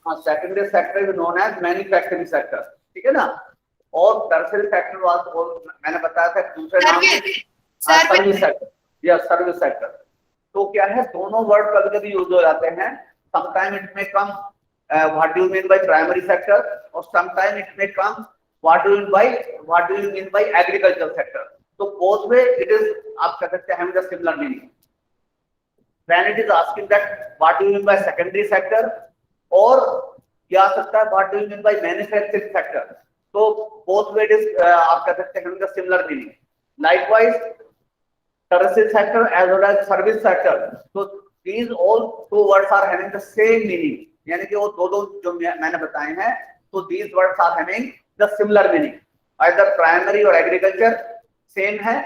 हाँ, secondary sector is known as manufacturing sector, ठीक है ना। और टर्शियरी सेक्टर मैंने बताया था दूसरे नाम सर्विस सेक्टर या सर्विस सेक्टर। तो क्या है, दोनों वर्ड कभी कभी यूज हो जाते हैं। Sometime it may come what do you mean by primary sector, और sometime it may come what do you mean by agriculture sector. तो बोथ वे इट इज, आप कह सकते हैं the similar meaning. When it is asking that what do you mean by secondary sector, और क्या आ सकता है what do you mean by manufacturing sector, तो both way is आप कह सकते हैं the similar meaning. Likewise tertiary sector as well as service sector, so these all two words are having the same meaning, यानी कि वो दो जो मैंने बताए हैं, तो these words are having the similar meaning. Either primary और agriculture same है,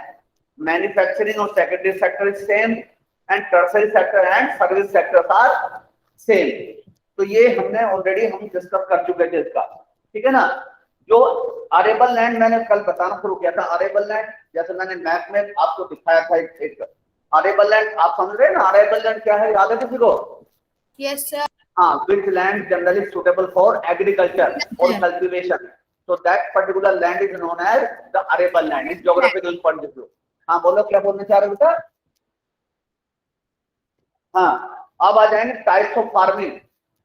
manufacturing और secondary sector is same, and tertiary sector and service sectors are same. तो ये हमने ऑलरेडी हम डिस्कस कर चुके थे इसका, ठीक है ना। जो अरेबल लैंड मैंने कल बताना शुरू किया था, अरेबल लैंड जैसे मैंने मैप में आपको दिखाया था एक अरेबल लैंड, आप समझ रहे हैं ना अरेबल लैंड क्या है, याद है किसी को? Yes sir. हाँ, which land generally suitable for agriculture or cultivation, so that particular land is known as the arable land in geographical point of view. हाँ बोलो, क्या बोलना चाह रहे हो बेटा? हाँ, अब आ जाएंगे टाइप्स ऑफ फार्मिंग,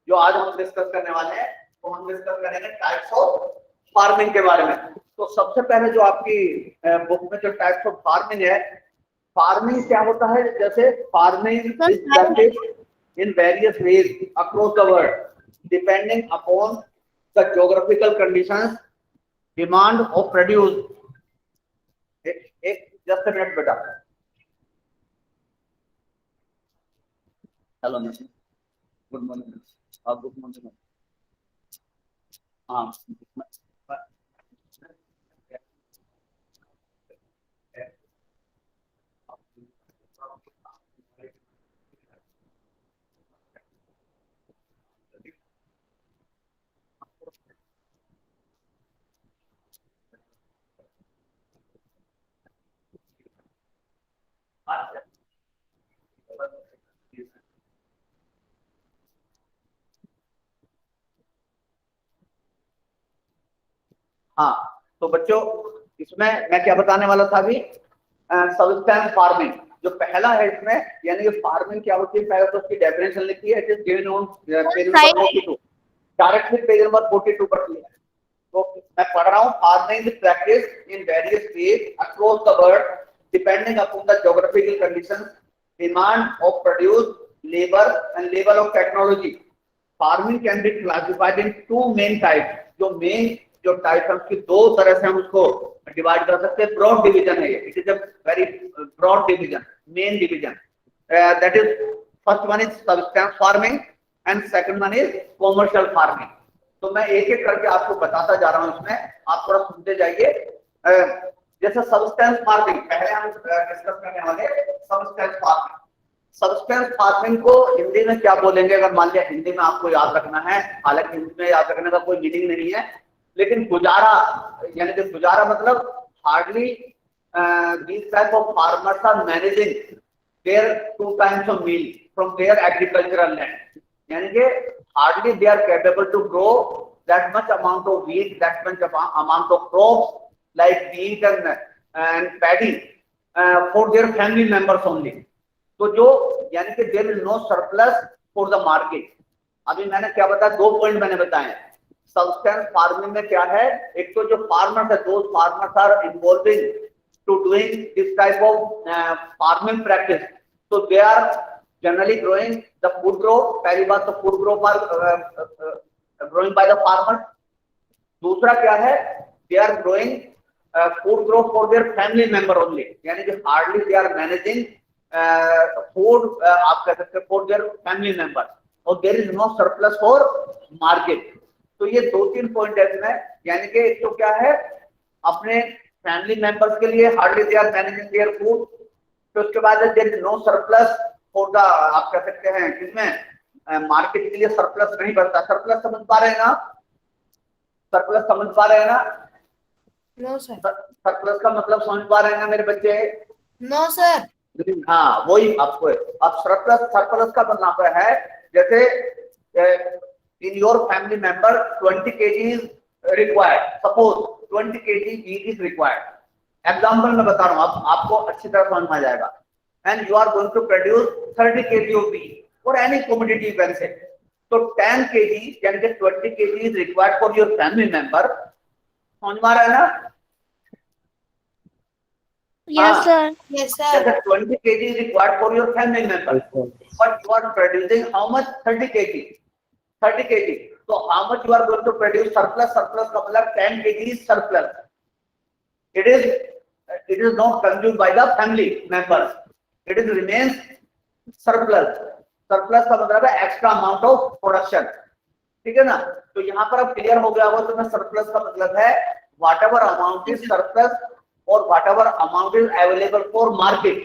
जो आज हम डिस्कस करने वाले हैं। तो हम डिस्कस करेंगे टाइप्स ऑफ फार्मिंग के बारे में। तो सबसे पहले जो आपकी बुक में जो टाइप्स ऑफ फार्मिंग है, फार्मिंग क्या होता है, जैसे farming is practice in various ways across the world depending upon the geographical conditions, demand of produce. एक जस्ट अ मिनट बेटा। Hello miss, good morning. आप गुड मॉर्निंग। हाँ, हाँ, तो बच्चों इसमें मैं क्या बताने वाला था अभी, सब्सटेंस फार्मिंग जो पहला है इसमें, यानी कि फार्मिंग क्या होती है, पहले तो उसकी डेफिनेशन लिखी है, it is given on page number 42, directly page number 42 पर लिखा है। तो मैं पढ़ रहा हूँ, farming is practice in various ways across the world depending upon the geographical conditions, demand of produce, labour and level of technology. Farming can be classified in two main types, जो main जो type है उसकी दो तरह से हम उसको divide कर सकते हैं। ब्रॉड डिवीजन है ये, it is a very broad division, main division. That is first one is subsistence farming and second one is commercial farming. तो मैं एक एक करके आपको बताता जा रहा हूं, इसमें आप थोड़ा सुनते जाइए। जैसे सब्सटेंस फार्मिंग पहले हम डिस्कस करने वाले, सब्सटेंस फार्मिंग। सब्सटेंस फार्मिंग को हिंदी में क्या बोलेंगे, अगर मान लिया हिंदी में आपको याद रखना है, हालांकि हिंदी में याद रखने का कोई मीनिंग नहीं है, लेकिन गुजारा, यानी कि गुजारा मतलब hardly these type of farmers are managing their 2 times of meal from their agricultural land, यानी कि hardly they are capable to grow that much amount of wheat, that much amount of crops like wheat and paddy for their family members only. तो जो यानी कि there is no surplus for the market। अभी मैंने क्या बताया, 2 point मैंने बताए। सब्सटेंस फार्मिंग में क्या है, एक तो जो फार्मर्स है, दो farmers are involving to doing this type of farming practice, तो they are generally growing the food crop. पहली बात तो food crop are growing by the farmers. दूसरा क्या है, they are growing food crop for their family member only, यानी कि hardly they are managing food, आप कह सकते हैं फॉर देयर फैमिली मेंबर, और there is no surplus for market. तो ये 2-3 पॉइंट है इसमें, यानी कि एक तो क्या है, अपने फैमिली मेंबर्स के लिए hardly they are managing their food, तो उसके बाद there is no surplus for the, आप कह सकते हैं किसमें, मार्केट के लिए सरप्लस नहीं बनता। सरप्लस समझ पा रहे हैं ना, सरप्लस समझ पा रहे हैं ना? No sir. सरप्लस का मतलब समझ पा रहे हैं ना मेरे बच्चे? No sir. हाँ, वही आपको अब सरप्लस का मतलब है, जैसे in your family member 20 kg is required, suppose 20 kg wheat is required, example मैं बता रहा हूँ, आपको अच्छी तरह समझ में आ जाएगा, and you are going to produce 30 kg of wheat or any commodity you can say, तो 10 kg यानी कि 20 kg is required for your family member, समझ में आ रहा है ना? Yes, sir. Yes, sir. जैसे 20 kg is required for your family member, but you are producing how much? 30 kg, 30 kg. So how much you are going to produce surplus? Surplus का मतलब 10 kg is surplus. It is not consumed by the family members. It is remains surplus. Surplus का मतलब है extra amount of production. ठीक है ना? तो यहाँ पर अब क्लियर हो गया होगा तो मैं surplus का मतलब है whatever amount is surplus और whatever amount is available for market.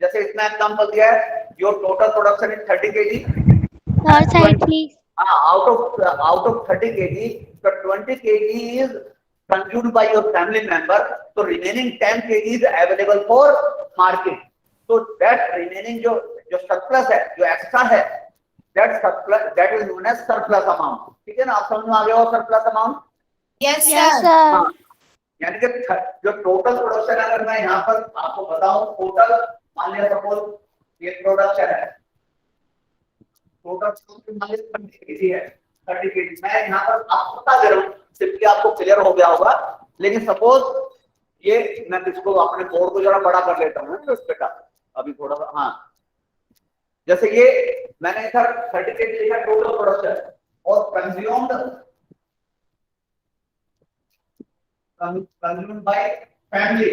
जैसे इसमें एग्जांपल दिया है, your total production is 30 kg. North side, please. Out of 30 kg, the 20 kg is consumed by your family member, so remaining 10 kg is available for market. So that remaining जो surplus है, जो extra है, that is known as surplus amount. ठीक है ना? आप समझ में आ गया हो surplus amount? Yes, Yes, sir. sir. हाँ, यानी कि जो टोटल प्रोडक्शन अगर मैं यहाँ पर आपको बताऊं, टोटल मान लिया सपोज ये प्रोडक्शन है, टोटल मान लिया 30 केजी है, 30 केजी मैं यहाँ पर आपको बता दे रहा हूँ, सिंपली आपको क्लियर हो गया होगा, लेकिन सपोज ये मैं इसको अपने बोर्ड को जरा बड़ा कर लेता हूँ तो इस बेटा अभी थोड़ा सा, हाँ जैसे ये मैंने इधर 30 केजी लिखा टोटल प्रोडक्शन और consumed by family,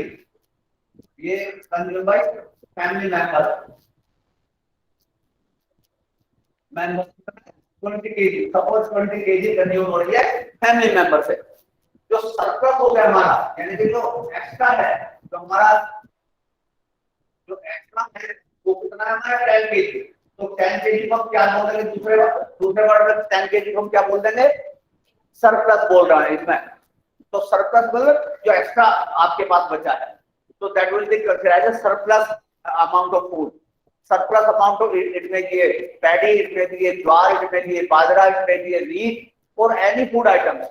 ये consumed by family member, मैं 20 kg, suppose 20 kg कंज्यूम हो रही है फैमिली मेंबर से, जो सरप्लस हो गया हमारा, यानी कि जो एक्स्ट्रा है, जो हमारा जो एक्स्ट्रा है वो कितना है हमारा 10 kg, तो 10 kg को हम क्या बोल देंगे, दूसरे वर्ड में 10 kg को हम क्या बोल देंगे, सरप्लस बोल रहा है इसमें, तो सरप्लस मतलब जो एक्स्ट्रा आपके पास बचा है, तो that will be considered as surplus amount of food. Surplus amount of it में ये पैडी, इट में ये ज्वार, इट में ये बाजरा, इट में ये वीट और एनी फूड आइटम्स.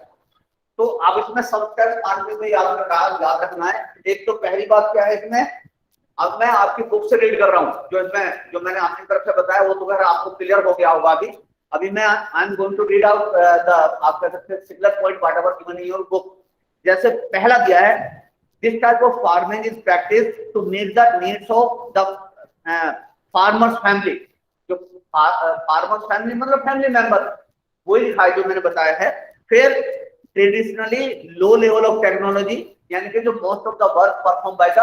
तो आप इसमें सबस्टेंस मार्किंग में याद रखना है. एक तो पहली बात क्या है इसमें, अब मैं आपकी बुक से रीड कर रहा हूँ, जो मैंने अपनी तरफ से बताया वो तो खैर आपको क्लियर हो गया होगा. अभी मैं I am going to read out the आप कह सकते हैं similar point whatever given in your book. जैसे पहला दिया है, this type of farming is practice to meet the needs of the farmers family. जो फार्मर्स फैमिली मतलब फैमिली मेंबर, वही लिखा है जो मैंने बताया है. फिर traditionally low level of technology, यानी कि जो most of the work perform by the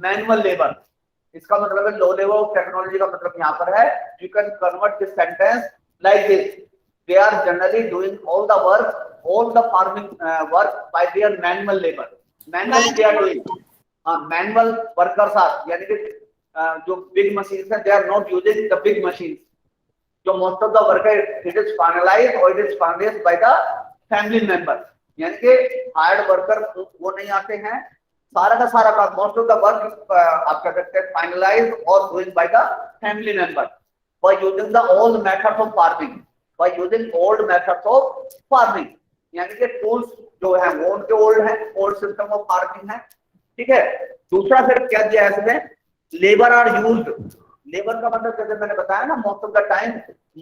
manual labour. इसका मतलब है लो लेवल ऑफ टेक्नोलॉजी का मतलब यहाँ पर है, you can convert this sentence like this, they are generally doing all the work, all the farming work by their manual labor. Manually they are doing. Manual workers are, यानी कि जो big machines हैं, they are not using the big machines. जो most of the work है, it is finalized or it is financed by the family member. यानी कि hired worker वो नहीं आते हैं, सारा का सारा काम most of the work आप कह सकते हैं finalized or doing by the family member by using the old methods of farming. By using old methods of farming, यानी कि टूल्स जो है वो उनके ओल्ड है, ओल्ड सिस्टम ऑफ फार्मिंग है. ठीक है. दूसरा फिर क्या दिया है इसमें, लेबर आर यूज्ड. लेबर का मतलब जैसे मैंने बताया ना, most of the time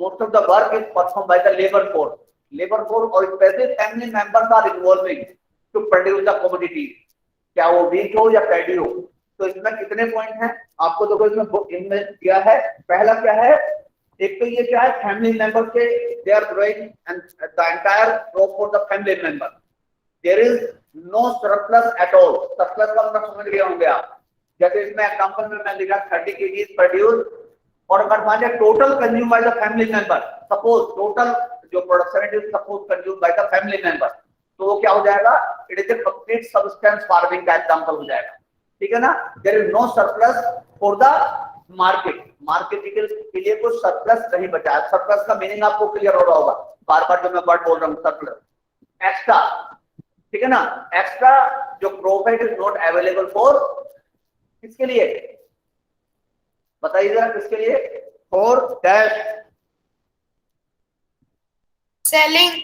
most of the work is perform by the labour force. Labour force और specially family members are involving to produce the commodity, क्या वो व्हीट हो या पैडी हो. तो इसमें कितने पॉइंट हैं आपको देखो इसमें बुक इनमें दिया है. पहला क्या है, एक तो ये क्या है, फैमिली मेंबर के they are growing and the entire crop for the family member, there is no surplus at all. Surplus का मतलब समझ गए होंगे आप. जैसे इसमें एग्जांपल में मैं लिखा 30 kg प्रोड्यूस, और अगर मान लिया total consume by the family member, suppose total जो production is suppose consume by the family member, तो वो क्या हो जाएगा, it is a complete substance farming का एग्जांपल हो जाएगा. ठीक है ना. There is no surplus for the market. Market के लिए कुछ सरप्लस नहीं बचा है. सरप्लस का मीनिंग आपको क्लियर हो रहा होगा, बार बार जो मैं वर्ड बोल रहा हूँ सरप्लस, एक्स्ट्रा. ठीक है ना. एक्स्ट्रा जो क्रॉप है it is not available for, किसके लिए बताइए जरा, किसके लिए, फॉर डैश selling,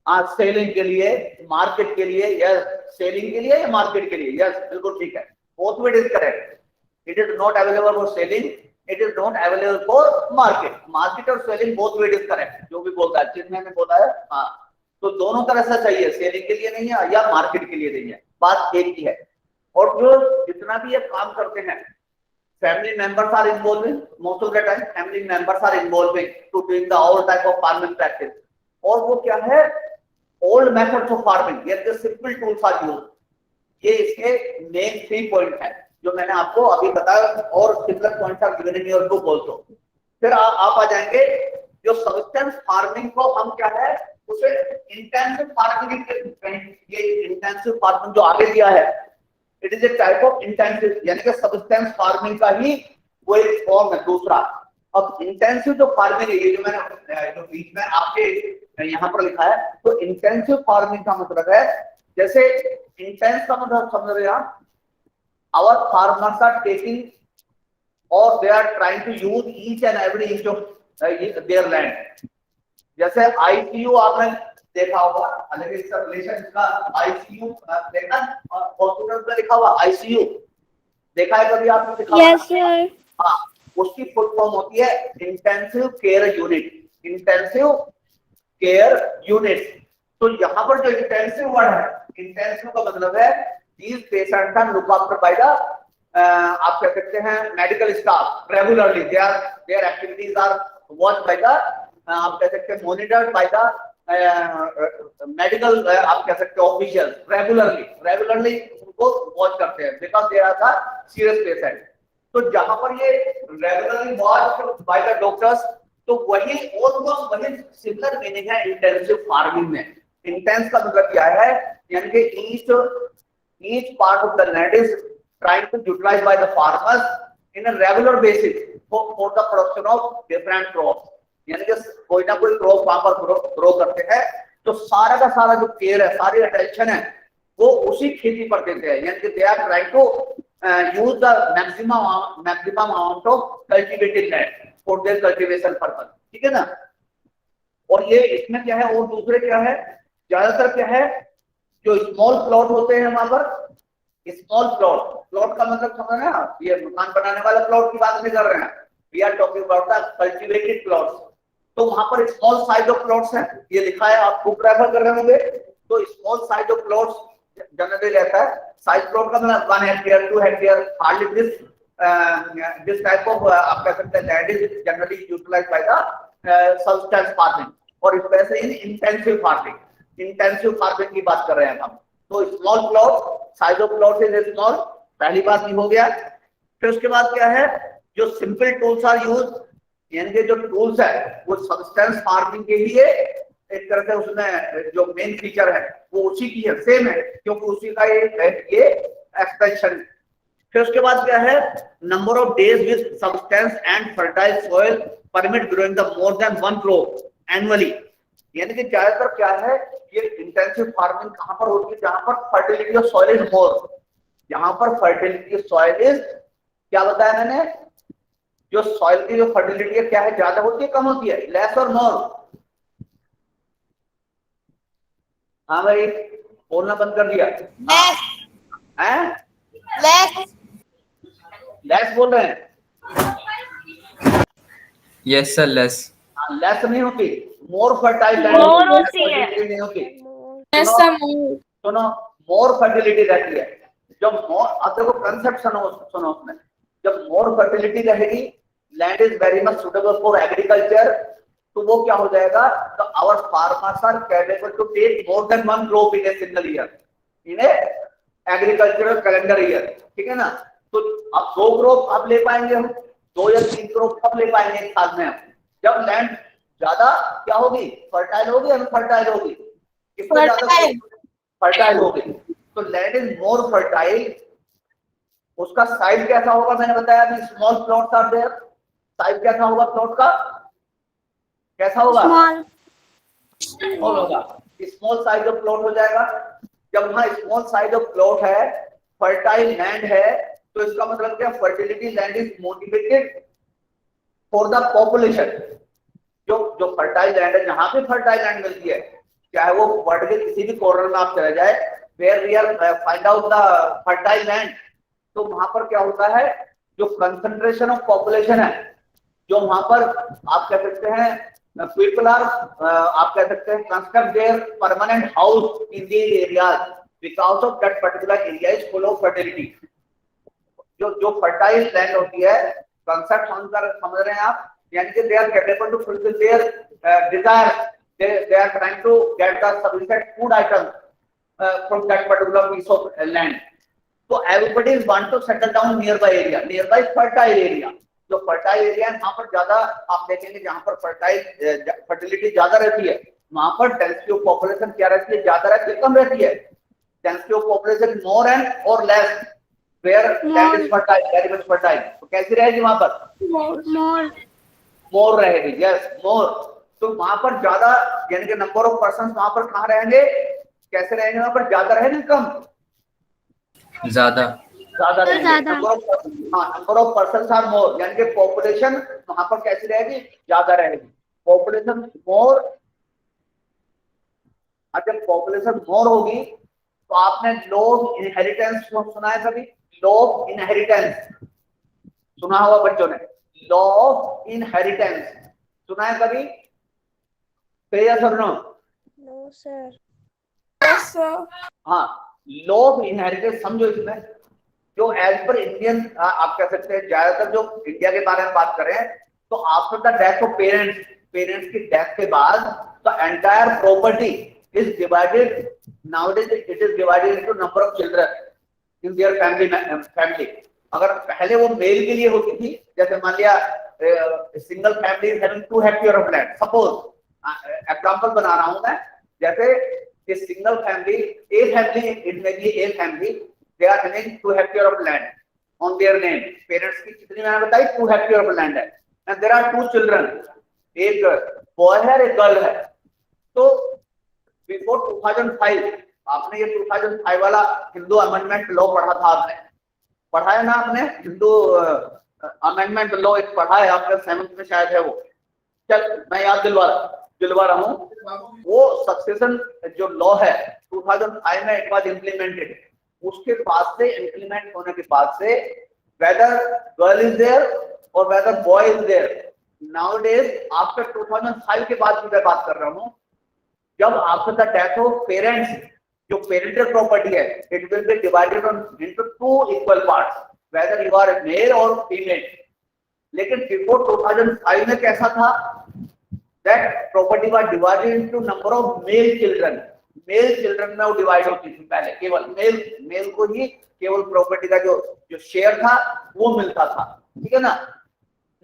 आज सेलिंग के लिए, मार्केट के लिए, यस सेलिंग के लिए या मार्केट के लिए, यस बिल्कुल ठीक है, both it is correct. It is not available for selling, it is not available for market, market और selling both it is correct, जो भी बोलता है जिसने मैंने बोला है। हाँ, तो दोनों तरह से चाहिए, सेलिंग के लिए नहीं है या मार्केट के लिए नहीं है, बात एक ही है। और जो जितना भी ये काम करते हैं, family members are involving, most of the time family members are involving to doing the all type of farming practice। और वो क्या है, old methods of farming, yet the simple tools are used। ये इसके मेन 3 पॉइंट है जो मैंने आपको अभी बताया, और similar points are given in your book also. फिर आप आ जाएंगे जो सब्सटेंस फार्मिंग को हम क्या है उसे इंटेंसिव फार्मिंग, ये इंटेंसिव फार्मिंग जो आगे दिया है, it is A type of intensive, यानी कि सब्सटेंस फार्मिंग का ही वो एक फॉर्म है दूसरा। अब इंटेंसिव जो फार्मिंग है, ये जो मैंने जो बीच में आपके यहाँ पर लिखा है, तो इंटेंसिव फार्मिंग का मतलब है, जैसे इंटेंस का मतलब समझ रहे हैं, our farmers are taking or they are trying to use each and every inch of their land। जैसे ICU आपने देखा होगा, हालांकि इसका रिलेशन इसका ICU देखा, हॉस्पिटल में लिखा हुआ ICU देखा है कभी आपने? देखा Yes, sir. हाँ, उसकी फुल फॉर्म होती है intensive care unit, intensive care unit. तो यहाँ पर जो इंटेंसिव वर्ड है, इंटेंसिव का मतलब है these patients are looked after by the आप कह सकते हैं medical staff regularly, their activities are watched by the आप कह सकते हैं monitored by the मेडिकल आप कह सकते हैं ऑफिशियल, रेगुलरली उनको वॉच करते हैं because they are the serious patient. तो जहां पर ये regularly watch by the doctors, तो वही ऑलमोस्ट वही सिमिलर मीनिंग है इंटेंसिव फार्मिंग में। इंटेंस का मतलब क्या है, यानी कि each part of the land is trying to utilize by the farmers in a regular basis for the production of different crops। यानी कि कोई ना कोई क्रॉप वहां पर ग्रो करते हैं, तो सारा का सारा जो केयर है, सारी अटेंशन है, वो उसी खेती पर देते हैं। यानी कि they are trying to use the maximum amount of cultivated land for their cultivation purpose, ठीक है ना। और ये इसमें क्या है, और दूसरे क्या है, ज्यादातर क्या है, जो स्मॉल प्लॉट होते हैं वहां पर, स्मॉल प्लॉट का मतलब समझ रहे हैं आप, ये मकान बनाने वाला प्लॉट की बात नहीं कर रहे हैं, we are talking about the cultivated plots. तो वहां पर स्मॉल साइज ऑफ प्लॉट्स है, ये लिखा है, आप बुक रेफर कर रहे होंगे। तो small size of plots generally रहता है, साइज प्लॉट का मतलब 1 hectare 2 hectare, hardly this type of आप कह सकते हैं land is generally utilised by the substance farming, और specially in intensive farming. Intensive farming की बात कर रहे हैं हम। तो small plot, size of plot is small, पहली बात ये हो गया। फिर उसके बाद क्या है, जो सिंपल टूल्स आर यूज, यानी कि जो टूल्स है वो सब्सटेंस फार्मिंग के लिए एक तरह से उसमें जो मेन फीचर है वो उसी की है, सेम है, क्योंकि उसी का ये एक्सटेंशन। फिर उसके बाद क्या है, number of days with substance and fertile soil permit growing the more than 1 crop annually. यानी कि ज्यादातर क्या है, ये इंटेंसिव फार्मिंग कहां पर होती है, जहां पर fertility of soil is more, जहां पर फर्टिलिटी ऑफ सॉइल इज, क्या बताया मैंने, जो सॉइल की जो फर्टिलिटी है क्या है, ज्यादा होती है कम होती है, लेस और मोर। हाँ भाई, बोलना बंद कर दिया हैं, लेस बोल रहे हैं। Yes sir, less. लेस नहीं होती, मोर फर्टाइल लैंड होती है, नहीं होती। yes sir, more, सुनो, मोर फर्टिलिटी रहती है। जब मोर, अब देखो कंसेप्ट सुनो उसमें, जब मोर फर्टिलिटी रहेगी, land is very much suitable for agriculture, तो वो क्या हो जाएगा, तो our farmers are capable to take more than 1 crop in a single year, in a agricultural calendar year, ठीक है ना। तो अब 2 क्रॉप अब ले पाएंगे हम, 2 या 3 क्रॉप कब ले पाएंगे एक साल में हम, जब लैंड ज्यादा क्या होगी, फर्टाइल होगी, अनफर्टाइल होगी, फर्टाइल होगी। तो लैंड इज मोर फर्टाइल, उसका साइज कैसा होगा, मैंने बताया अभी, small plots are there, size कैसा होगा प्लॉट का, कैसा होगा, स्मॉल होगा, स्मॉल साइज ऑफ प्लॉट हो जाएगा। जब वहां स्मॉल साइज ऑफ प्लॉट है, फर्टाइल लैंड है, तो इसका मतलब क्या, fertility land is motivated for the population, जो जो फर्टाइल लैंड है, जहां पे फर्टाइल लैंड मिलती है, चाहे वो वर्ल्ड के किसी भी कॉर्नर में आप चले जाए, where we are find out the fertile land, तो वहां पर क्या होता है, जो कंसंट्रेशन ऑफ पॉपुलेशन है, जो वहां पर आप कह सकते हैं पीपल आर, आप कह सकते हैं construct there permanent house in these areas because of that particular area is full of fertility. जो जो फर्टाइल लैंड होती है, कंसेप्ट समझ रहे हैं आप, यानी कि they are capable to fulfil their desire, they are trying to get the sufficient food items from that particular piece of land. So everybody want to settle down nearby area, nearby fertile area. जो fertile area है, वहां पर ज्यादा आप देखेंगे, जहां पर fertile fertility ज्यादा रहती है, वहां पर density of population क्या रहती है, ज्यादा रहती है, कम रहती है। density of population more and or less where land is fertile, very much fertile, तो कैसी रहेगी वहां पर? more रहेगी, yes, more। तो वहां पर ज्यादा, यानी कि नंबर ऑफ पर्सन वहां पर कहां रहेंगे, कैसे रहेंगे, वहां पर ज्यादा रहेंगे, कम ज्यादा रहेंगे, number of person are more, यानी कि पॉपुलेशन वहां पर कैसी रहेगी, ज्यादा रहेगी, पॉपुलेशन मोर। जब पॉपुलेशन मोर होगी तो आपने लॉ ऑफ इनहेरिटेंस सुना है कभी? लॉ ऑफ इनहेरिटेंस सुना होगा बच्चों ने, लॉ ऑफ इनहेरिटेंस सुना है कभी? yes or no? No, sir. Yes, sir. हाँ, लॉ ऑफ इनहेरिटेंस समझो। इसमें जो एज पर इंडियन, आप कह सकते हैं ज्यादातर जो इंडिया के बारे में बात करें, तो after the death of parents की डेथ के बाद the entire property is divided, nowadays it is divided into number of children in their family. अगर पहले वो मेल के लिए होती थी, जैसे मान लिया single family is having 2 hectare of land, suppose example बना रहा हूं मैं, जैसे single family, a family they are having 2 hectare of land on their name, parents की कितनी मैंने बताई, 2 हेक्टेयर ऑफ लैंड है, एंड देयर आर 2 चिल्ड्रन, एक बॉय है एक गर्ल है। तो बिफोर 2005, आपने ये 2005 वाला हिंदू अमेंडमेंट लॉ पढ़ा था, आपने पढ़ा है ना, आपने हिंदू अमेंडमेंट लॉ एक पढ़ा है आपने, 7th में शायद है वो, चल मैं याद दिलवा रहा हूँ। वो सक्सेशन जो लॉ है 2005 में इट वाज इम्प्लीमेंटेड, उसके बाद से, इम्प्लीमेंट होने के बाद से, वेदर गर्ल इज देयर और whether boy is there, nowadays after 2005 के बाद की मैं बात कर रहा हूँ, जब after the death of parents, जो पेरेंटल प्रॉपर्टी है, it will be divided into 2 equal parts, whether you are male और फीमेल। लेकिन बिफोर 2005 में कैसा था, that property was divided into number of male children में वो डिवाइड होती थी पहले, केवल मेल को ही केवल प्रॉपर्टी का जो शेयर था वो मिलता था, ठीक है ना,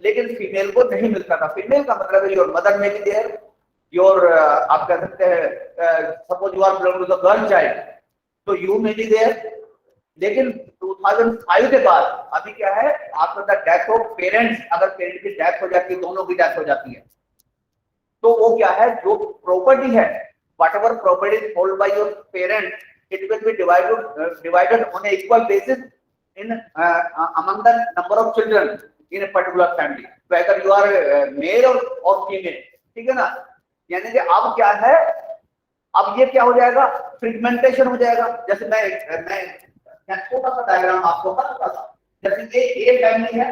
लेकिन फीमेल को नहीं मिलता था। फीमेल का मतलब है योर मदर में भी देयर, योर आप कह सकते हैं suppose you are belong to the girl child, तो यू में भी देयर। लेकिन 2005 के बाद अभी क्या है, after the death of parents, अगर पेरेंट की डेथ हो जाती है, दोनों की डेथ हो जाती है, तो वो क्या है, जो प्रॉपर्टी है, whatever property is held by your parents, it will be divided on an equal basis in among the number of children in a particular family, whether you are male or female, ठीक है ना। यानी कि अब क्या है, अब ये क्या हो जाएगा, फ्रेगमेंटेशन हो जाएगा। जैसे मैं छोटा सा डायग्राम आपको बताता हूं, जैसे ये एक फैमिली है,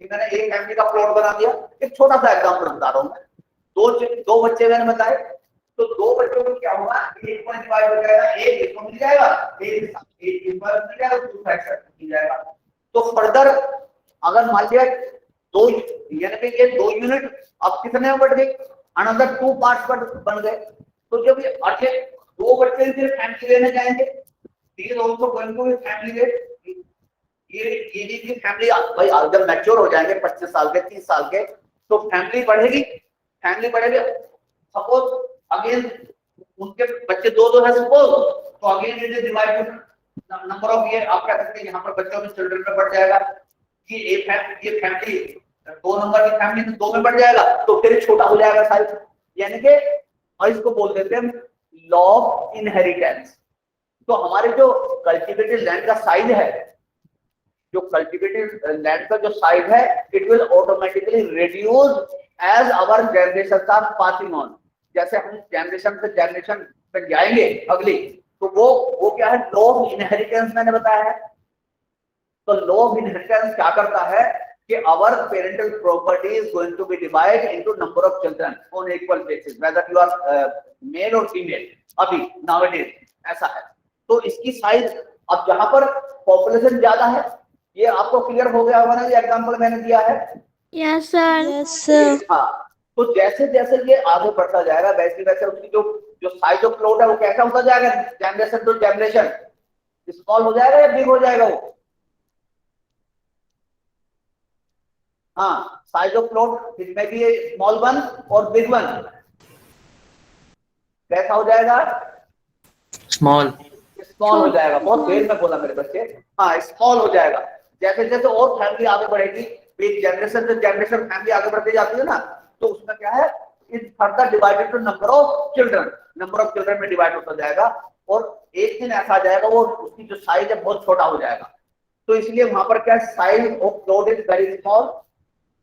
मैंने एक फैमिली का प्लॉट बना दिया, एक छोटा सा एग्जांपल बता रहा हूं मैं, दो बच्चे मैंने बताए, तो 2 बच्चों को क्या होगा, एक को डिवाइड हो जाएगा, एक इसको मिल जाएगा, एक इस पर मिल जाएगा, दूसरा साइड मिल जाएगा। तो फर्दर अगर मान लिया 2, यानी कि ये 2 यूनिट अब कितने में बढ़ गए, अनदर 2 पार्ट्स बन गए। तो जब ये अच्छे 2 बच्चे फिर फैमिली लेने जाएंगे, ये दोनों गोइंग टू फैमिली ले, ये फैमिली भाई जब मैच्योर हो जाएंगे 25 साल के, 30 साल के, तो फैमिली बढ़ेगी। सपोज अगेन उनके बच्चे 2 है सपोज, तो again it is divided number of, ये आप कह सकते हैं यहाँ पर बच्चों में चिल्ड्रन में बढ़ जाएगा, कि ये फैमिली 2 नंबर की फैमिली में 2 में बढ़ जाएगा, तो फिर छोटा हो जाएगा साइज। यानी कि इसको बोल देते हैं लॉ ऑफ इनहेरिटेंस। तो हमारे जो कल्टिवेटेड लैंड का साइज है, जो कल्टिवेटेड लैंड का जो साइज है, it will automatically reduce as our generations are passing on, जैसे हम जनरेशन से जनरेशन तक जाएंगे अगली, तो वो क्या है, लॉ ऑफ इनहेरिटेंस मैंने बताया है। तो लॉ ऑफ इनहेरिटेंस क्या करता है कि our parental property is going to be divided into number of children on equal basis, whether you are male or female, अभी nowadays ऐसा है। तो इसकी साइज, अब जहां पर पॉपुलेशन ज्यादा है, ये आपको क्लियर हो गया होगा ना, ये एग्जांपल मैंने दिया है। Yes, sir. Yes, sir. हाँ, तो जैसे जैसे ये आगे बढ़ता जाएगा वैसे वैसे उसकी जो साइज ऑफ प्लॉट है वो कैसा होता जाएगा, जनरेशन टू जनरेशन स्मॉल हो जाएगा या बिग हो जाएगा वो? हाँ, साइज ऑफ प्लॉट इसमें भी स्मॉल वन और बिग वन कैसा हो जाएगा? स्मॉल हो जाएगा। बहुत देर में बोला मेरे बच्चे, हाँ स्मॉल हो जाएगा। जैसे जैसे और फैमिली आगे बढ़ेगी, जनरेशन से जनरेशन फैमिली आगे बढ़ती जाती है ना, तो उसमें क्या है, is further divided to number of children में डिवाइड होता जाएगा, और एक दिन ऐसा आ जाएगा वो उसकी जो साइज है बहुत छोटा हो जाएगा। तो इसलिए वहां पर क्या, size of plot is very small,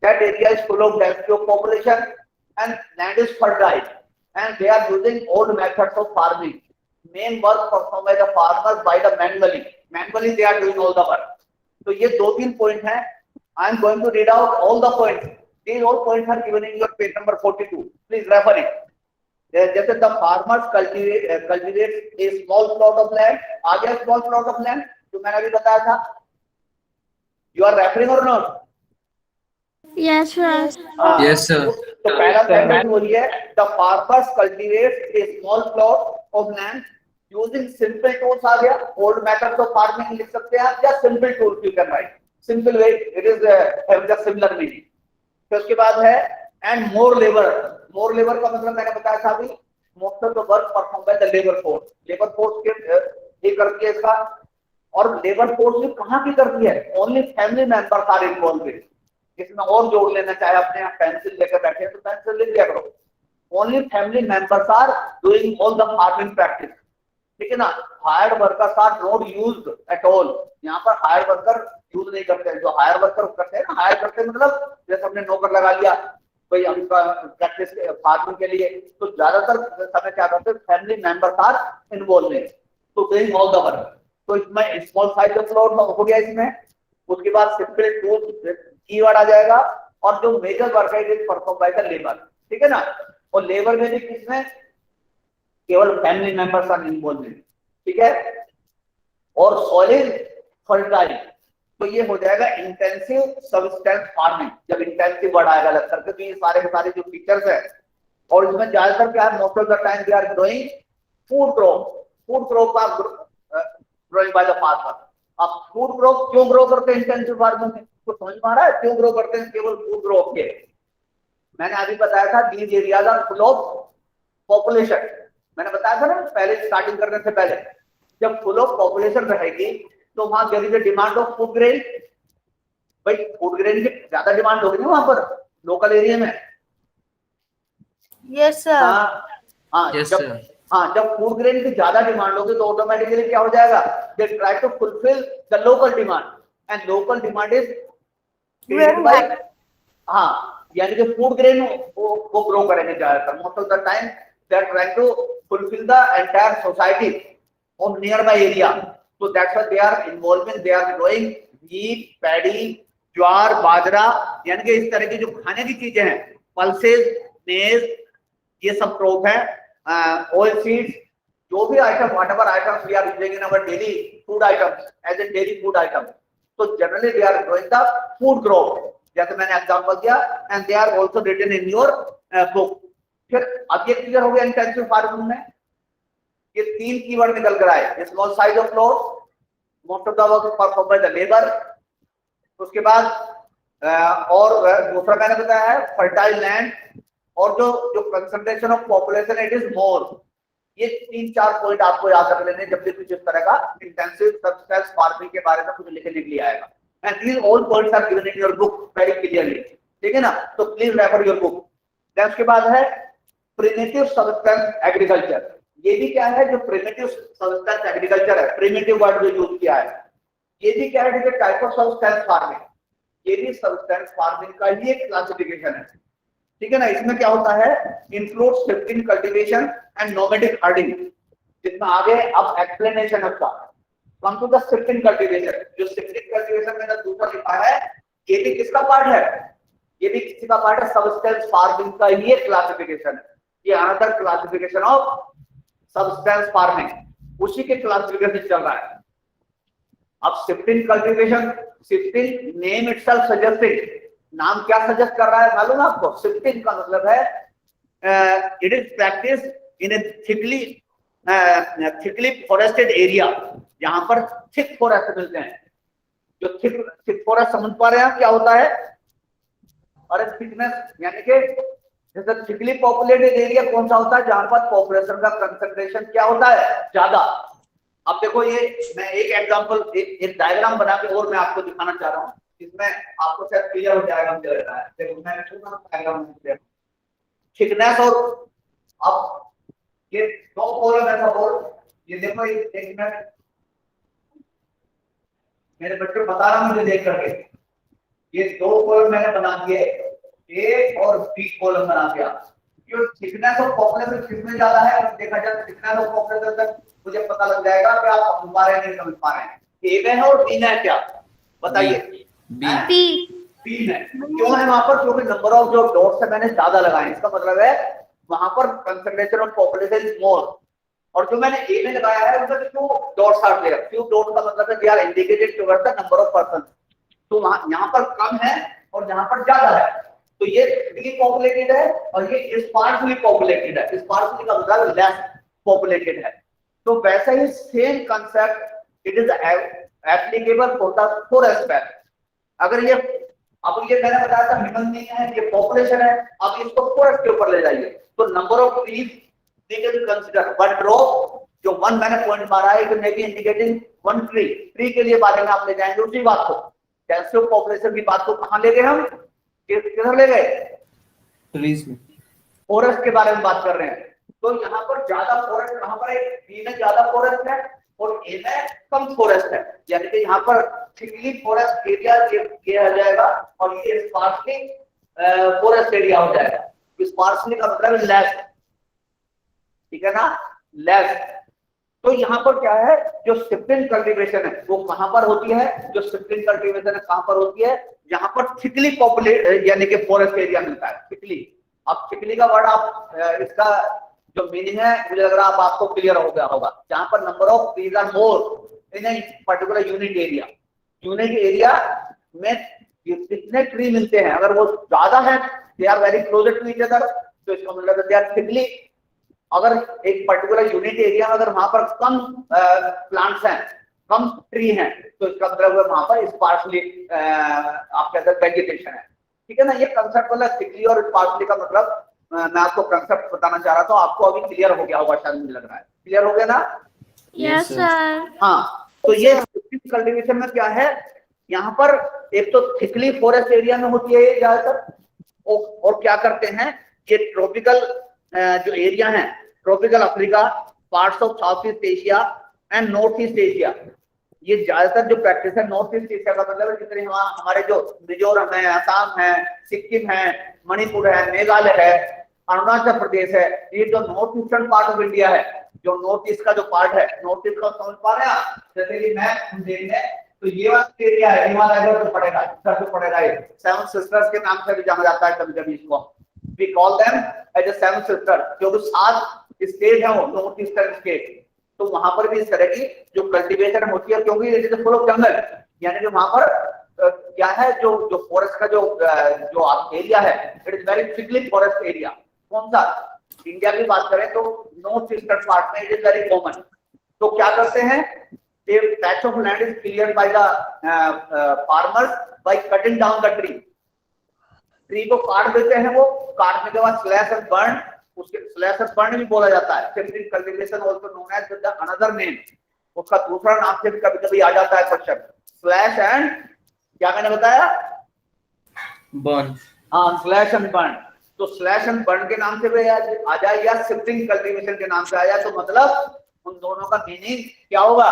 that area is full of density of population and land is fertile and they are using old methods of farming. Main work performed by the farmers by the manually they are doing all the work. तो ये 2-3 point हैं। I am going to read out all the points. These all points are given in your page number 42. Please refer it. जैसे the farmers cultivate a small plot of land. आ गया small plot of land जो मैंने अभी बताया था? You are referring or not? Yes, sir. Yes, sir. तो पहला sentence बोलिए, the farmers cultivate a small plot of land using simple tools। आ गया, old methods of farming लिख सकते हैं आप, या simple tools you can write, simple way, it is have the similar meaning। फिर उसके बाद है and more labor का मतलब मैंने बताया था अभी, most of the work performed by the labor force के ये करती है इसका। और labor force भी कहाँ की करती है? only family members are involved in। इसमें और जोड़ लेना चाहे अपने आप पेंसिल लेकर बैठे हैं तो पेंसिल लिख दिया करो। only family members are doing all the farming practice, ठीक है ना। Hired workers are not used at all. यहाँ पर हायर वर्कर यूज नहीं करते हैं। जो हायर वर्कर करते हैं ना, हायर करते हैं मतलब जैसे हमने नौकर लगा लिया भाई उनका प्रैक्टिस फार्मिंग के लिए, तो ज्यादातर समय क्या करते हैं, family members are involve in to doing all the work. तो इसमें स्मॉल साइज ऑफ प्लॉट हो गया इसमें। उसके बाद सिंपल टूल कीवर्ड आ जाएगा, और जो मेजर वर्क है it is perform by the labour, ठीक है ना। और लेबर में भी किसमें, केवल फैमिली मेंबर्स आर इन्वॉल्व, ठीक है। और सॉइल इज फर्टाइल, तो ये हो जाएगा इंटेंसिव सब्सटेंस फार्मिंग। जब इंटेंसिव वर्ड आएगा लग करके, तो ये सारे के सारे जो फीचर्स है। और इसमें ज्यादातर क्या है, most of the time they are growing food crop are growing by the farmer. अब फूड क्रॉप क्यों ग्रो करते हैं इंटेंसिव फार्मिंग में, तो समझ में आ रहा है क्यों ग्रो करते हैं? केवल फूड क्रॉप के, मैंने अभी बताया था these areas are full of population. मैंने बताया था ना पहले स्टार्टिंग करने से पहले, जब फुल ऑफ पॉपुलेशन रहेगी तो वहां there is a demand of food grain. भाई फूड ग्रेन की ज्यादा डिमांड होगी ना वहां पर लोकल एरिया में। Yes, sir. हाँ Yes, जब sir. जब फूड ग्रेन की ज्यादा डिमांड होगी तो ऑटोमेटिकली क्या हो जाएगा, they try to fulfil the local demand, and local demand is हाँ, यानी कि फूड ग्रेन वो ग्रो करेंगे ज्यादातर। Most of the time they are trying to fulfil the entire society on near by area. So that's why they are involved in, they are growing wheat, paddy, ज्वार, बाजरा, यानी कि इस तरह की जो खाने की चीजें हैं, पल्सेस, मेज, ये सब क्रॉप है। ऑयल सीड्स, जो भी item, whatever items we are using in our daily food items as a daily food item, तो generally they are growing the food crop, जैसे मैंने एग्जांपल दिया, and they are also written in your book. फिर अब ये clear हो गया intensive farming में, ये 3 कीवर्ड निकल कर आए, small size of plot, most of the work perform by the labour. उसके बाद और दूसरा मैंने बताया है फर्टाइल लैंड, और जो concentration of population it is more. ये 3-4 पॉइंट आपको याद रख लेने जब भी कुछ इस तरह का इंटेंसिव सब्सटेंस फार्मिंग के बारे में कुछ लिखने के लिए आएगा। And these all points are given in your book very clearly, ठीक है ना। तो please refer your book. Then उसके बाद है प्रिमिटिव सब्सटेंस एग्रीकल्चर। ये भी क्या है, जो प्रिमिटिव सब्सटेंस एग्रीकल्चर है, प्रिमिटिव वर्ड जो यूज किया है, ये भी क्या है, टाइप ऑफ सब्सटेंस फार्मिंग। ये भी सब्सटेंस फार्मिंग का ही एक क्लासिफिकेशन है। ठीक है ना। इसमें क्या होता है, include shifting cultivation and nomadic herding, जिसमें आगे अब एक्सप्लेनेशन है उसका। Come to the shifting cultivation, जो शिफ्टिंग कल्टीवेशन मैंने दूसरा लिखा है, ये भी किसका पार्ट है, ये भी किसी का पार्ट है, सबस्टेंस फार्मिंग का ये क्लासिफिकेशन है, ये another classification of substance farming, उसी के क्लासिफिकेशन चल रहा है। अब shifting cultivation, shifting name itself suggesting, नाम क्या सजेस्ट कर रहा है मालूम है आपको, शिफ्टिंग का मतलब है it is practice in A thickly forested area, जहां पर थिक फॉरेस्ट मिलते हैं। जो थिक फॉरेस्ट समझ पा रहे हैं आप क्या होता है, और थिकनेस यानी कि जैसे थिकली पॉपुलेटेड एरिया कौन सा होता है, जहां पर पॉपुलेशन का कंसंट्रेशन क्या होता है, ज्यादा। अब देखो ये मैं एक एग्जांपल, एक डायग्राम बना के और मैं आपको दिखाना चाह रहा हूँ, इसमें आपको शायद क्लियर हो जाएगा मुझे लग रहा है। देखो मैं डायग्राम थिकनेस, और अब ये दो कॉलम है सपोज, ये देखो एक मिनट मेरे बच्चे बता रहा मुझे देख करके, ये दो कॉलम मैंने बना दिए, ए और बी कॉलम बना दिया। जो थिकनेस ऑफ पॉपुलेशन किसमें ज्यादा है, देखा जाए थिकनेस ऑफ पॉपुलेशन तक मुझे पता लग जाएगा कि आप समझ पा रहे हैं नहीं समझ पा रहे हैं। ए में है और बी में है, क्या बताइए, बी में। क्यों है वहां पर, क्योंकि नंबर ऑफ जो डॉट्स है मैंने ज्यादा लगाए, इसका मतलब है वहां पर concentration of population is more. और जो मैंने ए में लगाया है उसमें क्यों डॉट्स आर देयर, क्यों डॉट का मतलब है they are indicated towards the number of person, तो वहां यहां पर कम है और यहां पर ज्यादा है, तो ये थिकली पॉपुलेटेड है और ये स्पार्सली पॉपुलेटेड है। स्पार्सली का मतलब लेस पॉपुलेटेड है। तो वैसे ही same concept it is applicable for the forest belt. अगर ये अब ये मैंने बताया था ह्यूमन बीइंग है, ये पॉपुलेशन है, अब इसको फॉरेस्ट के ऊपर ले जाइए तो number of trees they can consider, but drop जो वन मैंने पॉइंट मारा है it may be indicating one tree के लिए बारे में आप ले जाएंगे उसी बात को। डेंसिटी ऑफ पॉपुलेशन की बात को कहां ले गए हम, किधर ले गए, ट्रीज में, फॉरेस्ट के बारे में बात कर रहे हैं। तो यहाँ पर ज्यादा फॉरेस्ट कहां पर है, बी में ज्यादा फॉरेस्ट है और ए में कम फॉरेस्ट है, यानी कि यहाँ पर थिकली फॉरेस्ट एरिया ये आ जाएगा और ये स्पार्सली फॉरेस्ट एरिया हो जाएगा। स्पार्सली का मतलब लेस, ठीक है ना, लेस। तो यहाँ पर क्या है, जो शिफ्टिंग कल्टीवेशन है वो कहां पर होती है, जो शिफ्टिंग कल्टीवेशन है कहां पर होती है, जहां पर थिकली पॉपुलेट यानी कि फॉरेस्ट एरिया मिलता है, थिकली। अब थिकली का वर्ड आप इसका जो मीनिंग है मुझे लग रहा है आपको क्लियर हो गया होगा, जहां पर number of trees are more in a particular unit area. Unit area में कितने ट्री मिलते हैं, अगर वो ज्यादा है they are very closer to each other, तो इसका मतलब दे आर थिकली। अगर एक पर्टिकुलर यूनिट एरिया अगर वहां पर कम प्लांट्स हैं, कम ट्री हैं, तो इसका मतलब वहां पर स्पार्सली आप कहते हैं वेजिटेशन है, ठीक है ना। ये कंसेप्ट वाला थिकली और स्पार्सली का मतलब मैं आपको कंसेप्ट बताना चाह रहा था, आपको अभी क्लियर हो गया होगा शायद, मुझे लग रहा है क्लियर हो गया ना। Yes, sir. हाँ, तो ये कल्टीवेशन में क्या है, यहाँ पर एक तो थिकली फॉरेस्ट एरिया में होती है ये ज्यादातर, और क्या करते हैं ये ट्रॉपिकल जो एरिया है, tropical Africa, parts of south east Asia and north east Asia, ये ज्यादातर जो प्रैक्टिस है नॉर्थ ईस्ट एशिया का मतलब है जितने हमारे जो मिजोरम है, असम है, सिक्किम है, मणिपुर है, मेघालय है, अरुणाचल प्रदेश है, ये जो north eastern part of India है, जो नॉर्थ ईस्ट का जो पार्ट है, नॉर्थ ईस्ट का समझ पा रहे हैं आप, जैसे कि मैप हम देख लें तो ये वाला एरिया है, ये वाला इधर तो पड़ेगा, इधर तो पड़ेगा, ये सेवन सिस्टर्स के नाम से भी जाना जाता है कभी-कभी इसको, we call them as a seven sister, क्योंकि 7 स्टेट है वो नॉर्थ ईस्टर्न स्टेट। तो वहां पर भी इस तरह की जो कल्टीवेशन होती है, क्योंकि इट इज फुल ऑफ जंगल, यानी कि वहां पर क्या है जो फॉरेस्ट का जो आप एरिया है it is very thickly forest area. कौन सा, इंडिया की बात करें तो नॉर्थ ईस्टर्न पार्ट में इट इज वेरी कॉमन। तो क्या करते हैं, a patch of land is cleared by the farmers by cutting down the tree. Tree को काट देते हैं, वो काटने के बाद स्लैश एंड बर्न, उसके स्लैश एंड बर्न भी बोला जाता है, shifting cultivation also known as the another name, उसका दूसरा नाम से कभी-कभी आ जाता है क्वेश्चन, स्लैश एंड क्या मैंने बताया, बर्न। हाँ, स्लैश एंड बर्न। तो स्लैश एंड बर्न के नाम से भी आ जाए या शिफ्टिंग कल्टीवेशन के नाम से आ जाए, तो मतलब उन दोनों का मीनिंग क्या होगा,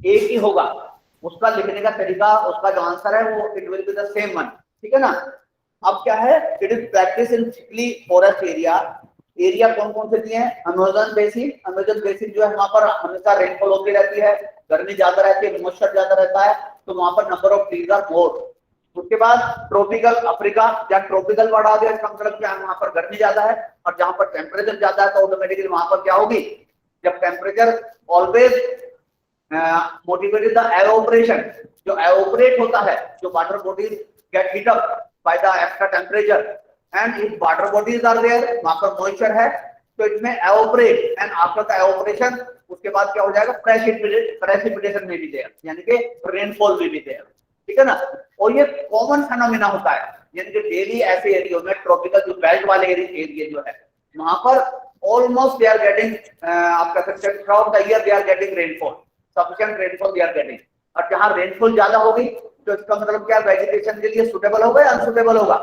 एक ही होगा, उसका लिखने का तरीका, उसका जो आंसर है वो it will be the same one, ठीक है ना। अब क्या है, it is practice in thickly forest area. Area कौन कौन से दिए हैं, अमेजन बेसिन। अमेजन बेसिन जो है वहां पर हमेशा रेनफॉल होती रहती है, गर्मी ज्यादा रहती है, मॉइस्चर ज्यादा रहता है, तो वहां पर number of trees are more. उसके बाद ट्रॉपिकल अफ्रीका, या ट्रॉपिकल वर्ड आ गया, इसका मतलब क्या है, वहां पर गर्मी ज्यादा है, और जहां पर टेम्परेचर ज्यादा है तो ऑटोमेटिकली वहां पर क्या होगी, जब temperature always motivated the evaporation, जो एवापोरेट होता है, जो water bodies get heat up by the extra temperature, and if water bodies are there, वहां पर मॉइस्चर है, तो इसमें evaporate, and after the evaporation उसके बाद क्या हो जाएगा, प्रेसिपिटेशन में भी देयर, यानी कि रेनफॉल में भी देयर, ठीक है ना। और ये कॉमन फेनोमेना होता है, यानी कि डेली ऐसे एरिया में, ट्रॉपिकल जो बेल्ट वाले एरिया जो है, वहां पर ऑलमोस्ट दे आर गेटिंग, आप कह सकते हैं through the year they are getting rainfall, sufficient rainfall they are getting. और जहां रेनफॉल ज्यादा होगी तो इसका मतलब क्या, वेजिटेशन के लिए सुटेबल होगा या अनसुटेबल होगा,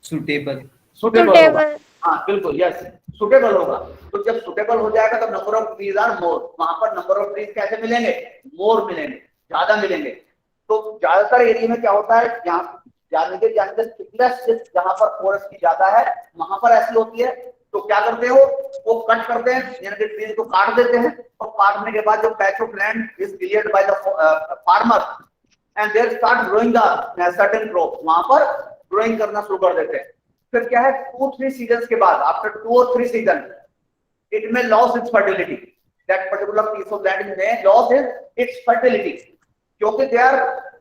सुटेबल। सुटेबल होगा, हाँ बिल्कुल, यस, सुटेबल होगा। तो जब सुटेबल हो जाएगा तो number of trees are more, वहां पर नंबर ऑफ ट्रीज कैसे मिलेंगे, मोर मिलेंगे, ज्यादा मिलेंगे। तो ज्यादातर एरिया में क्या होता है, जहाँ जानते थिकनेस जहां पर फॉरेस्ट की ज्यादा है वहां पर ऐसी होती है, तो क्या करते हो, वो कट करते हैं, यानी कि ट्रीज को काट देते हैं, और काटने के बाद जो patch of land is cleared bye the farmer and their start growing the certain crop, वहां पर ग्रोइंग करना शुरू कर देते हैं। फिर क्या है, 2-3 सीजन के बाद, आफ्टर 2 or 3 सीजन, इट में loss its fertility, that particular piece of land में लॉस इज इट्स फर्टिलिटी, क्योंकि they are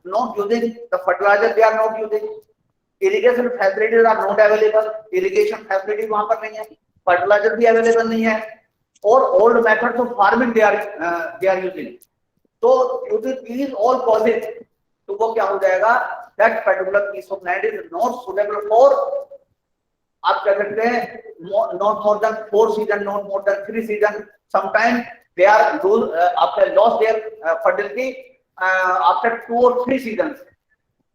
not using the fertiliser, they are not using, irrigation facilities are not available, irrigation facility वहां पर नहीं है, fertiliser भी available नहीं है, और old methods of farming they are using. तो due to these all causes, तो वो क्या हो जाएगा, that particular piece of land is not suitable for, आप कह सकते हैं not more than 4 season, not more than 3 season, sometime they are loose after loss their fertility after 2 or 3 seasons.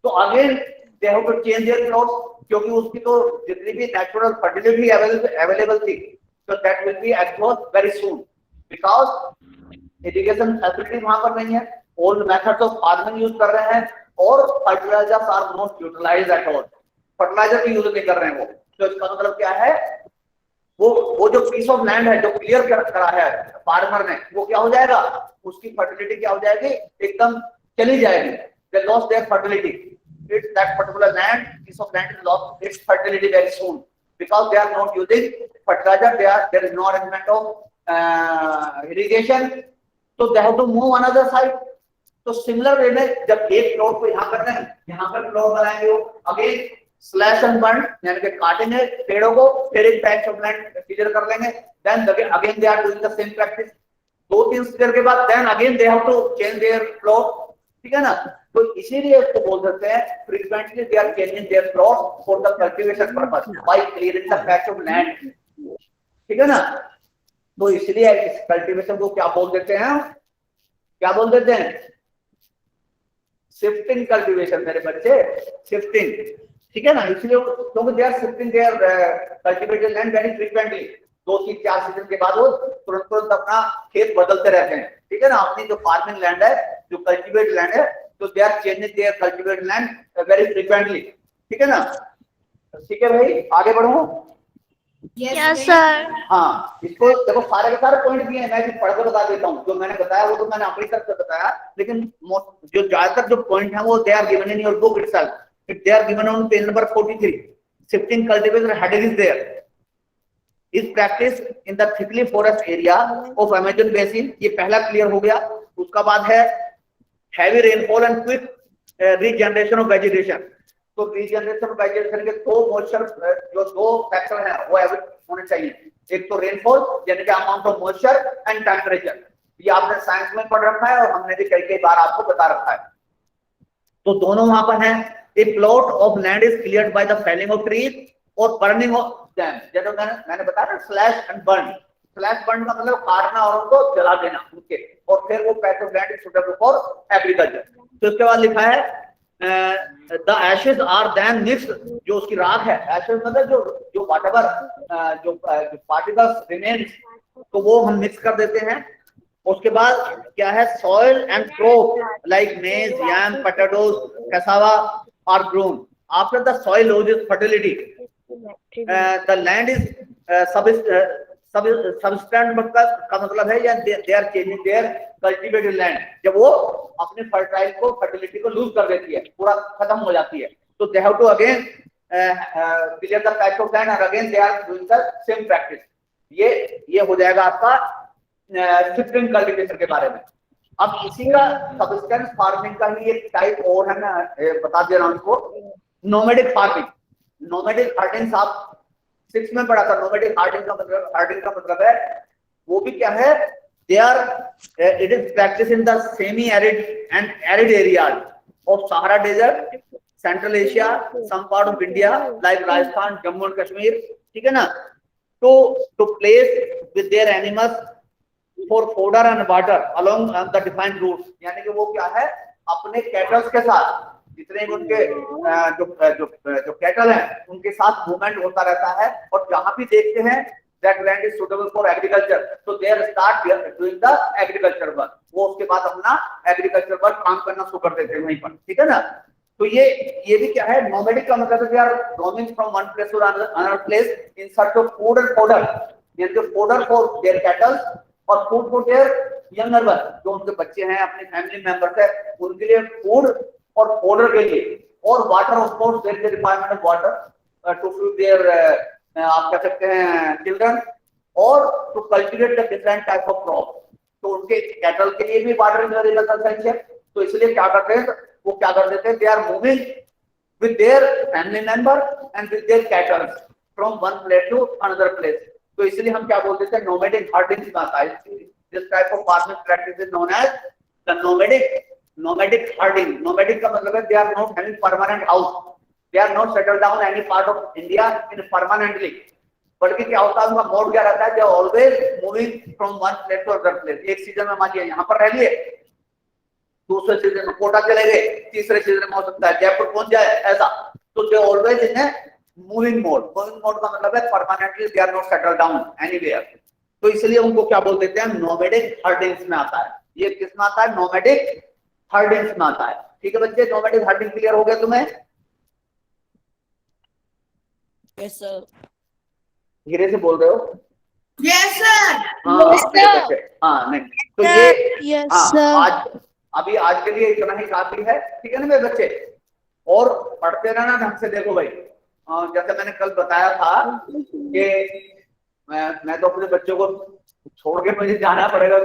तो again they have to change their plots, क्योंकि उसकी तो जितनी भी नेचुरल फर्टिलिटी अवेलेबल थी, तो that will be exhaust very soon, because irrigation facility वहां पर नहीं है, old methods of farming use कर रहे हैं, और fertilisers are not utilised at all, fertiliser भी यूज नहीं कर रहे हैं वो। तो इसका मतलब क्या है, वो जो पीस ऑफ लैंड है जो क्लियर करा है फार्मर ने, वो क्या हो जाएगा, उसकी फर्टिलिटी क्या हो जाएगी, एकदम चली जाएगी, they lost their fertility, it's that particular land, piece of land is lost its fertility very soon, because they are not using fertiliser, there is no arrangement of irrigation, तो they have to move another side. तो similar way में जब एक plot को यहाँ कर रहे हैं, यहाँ पर प्लॉट बनाएंगे, वो अगेन स्लैश एंड बर्न, यानी कि काटेंगे पेड़ों को, फिर एक पैच ऑफ लैंड क्लियर कर लेंगे, then again they are doing the same practice, 2-3 season के बाद then again they have to change their plot, ठीक है ना। तो इसीलिए इसको बोल सकते हैं frequently they are changing their plot for the cultivation purpose by clearing the patch of land, ठीक है ना। तो इसलिए इस कल्टीवेशन को क्या बोल देते हैं, क्या बोल देते हैं, शिफ्टिंग कल्टीवेशन मेरे बच्चे, शिफ्टिंग, ठीक है ना। इसलिए क्योंकि they are shifting their cultivated land very frequently, 2-3-4 season के बाद वो तुरंत अपना खेत बदलते रहते हैं, ठीक है ना। अपनी जो फार्मिंग लैंड है, जो कल्टीवेटेड लैंड है, तो they are changing their cultivated land very frequently, ठीक है ना। ठीक है भाई, आगे बढ़ो। Yes, sir. हाँ, इसको देखो, सारे के सारे पॉइंट दिए हैं, मैं भी पढ़कर बता देता हूँ, जो मैंने बताया वो तो मैंने अपनी तरफ से बताया, लेकिन जो ज्यादातर जो पॉइंट है वो they are given in your book itself, they are given on page number 43. Shifting cultivation heading is there. Is practice in the thickly forest area of Amazon basin. ये पहला क्लियर हो गया। उसका बाद है heavy rainfall and quick regeneration of vegetation. तो regeneration of vegetation के दो moisture, जो दो फैक्टर हैं वो होने चाहिए, एक तो रेनफॉल यानी कि amount of moisture and temperature, ये आपने साइंस में पढ़ रखा है और हमने भी कई बार आपको बता रखा है। तो दोनों वहां पर हैं। A plot of land is cleared by the felling of trees or burning of them. जैसे मैंने बताया ना, slash and burn. Slash burn का मतलब काटना और उनको जला देना उनके, और फिर वो patch of land is suitable for agriculture. तो इसके बाद लिखा है the ashes are then mixed, जो उसकी राख है, एशेज मतलब जो व्हाटएवर जो पार्टिकल्स रिमेन्स, तो वो हम मिक्स कर देते हैं। उसके बाद क्या है, soil and crop like maize, yam, potatoes, cassava are grown. after the soil loses fertility, the land is substandard का मतलब है या they are changing their cultivated land, जब वो अपने फर्टाइल को फर्टिलिटी को लूज कर देती है, पूरा खत्म हो जाती है, तो they have to again clear the patch of land and again they are doing the same practice. ये हो जाएगा आपका शिफ्टिंग कल्टीवेशन के बारे में। अब इसी का सब्सिस्टेंस फार्मिंग का ही एक टाइप और है, मैं बता दे रहा हूँ इसको, नोमैडिक फार्मिंग। नोमैडिक फार्मिंग आप 6 में पढ़ा था। नोमैडिक फार्मिंग का मतलब है वो भी क्या है, they are it is practice in the semi arid and arid areas of Sahara desert, central Asia, some part of India like Rajasthan, Jammu and Kashmir, ठीक है ना। To place with their animals for fodder and water along the defined routes, यानी कि वो क्या है, अपने kettles के साथ, जितने उनके जो कैटल हैं उनके साथ मूवमेंट होता रहता है, और जहां भी देखते हैं that land is suitable for agriculture, तो they are start doing the agriculture work, वो उसके बाद अपना एग्रीकल्चर वर्क काम करना शुरू कर देते हैं वहीं पर, ठीक है ना। तो ये भी क्या है, नोमैडिक का मतलब है they are roaming from one place to another place in search of food and fodder, यानी कि फोडर फॉर देयर कैटल और food for their younger one, जो उनके बच्चे हैं, अपने फैमिली मेंबर्स है, उनके लिए फूड और फोडर के लिए, और water of course there is requirement of water to feed their आप कह सकते हैं चिल्ड्रन, और to cultivate the different type of crop, तो उनके कैटल के लिए भी वाटर इज वेरी एसेंशियल। तो इसलिए क्या करते हैं, वो क्या कर देते हैं, they are moving with their family member and with their cattle from one place to another place, तो इसलिए हम क्या बोलते हैं, नोमैडिक हार्डिंग में आता है। This type of farming practice is known as the nomadic herding. Nomadic का मतलब है they are not having permanent house, they are not settled down any part of India in permanently, बल्कि क्या होता है, उनका मोड क्या रहता है, they are always moving from one place to other place. एक सीजन में मानिए यहाँ पर रह लिए, दूसरे सीजन में कोटा चले गए, तीसरे सीजन में हो सकता है जयपुर पहुंच जाए, ऐसा। तो they always in a moving mode. Moving mode का मतलब है permanently they are not settled down anywhere, तो इसलिए उनको क्या बोल देते हैं, नोमैडिक हार्डिंग्स में आता है। ये किस में आता है, नोमैडिक हार्डिंग्स में आता है, ठीक है बच्चे। नोमैडिक हार्डिंग क्लियर हो गया तुम्हें? Yes, sir. धीरे से बोल रहे हो? Yes, sir. हाँ नहीं, तो ये Yes, हाँ, sir. अभी आज के लिए इतना ही काफी है, ठीक है ना मेरे बच्चे। और पढ़ते रहना ढंग से। देखो भाई, जैसे मैंने कल बताया था कि मैं तो अपने बच्चों को छोड़ के मुझे जाना पड़ेगा,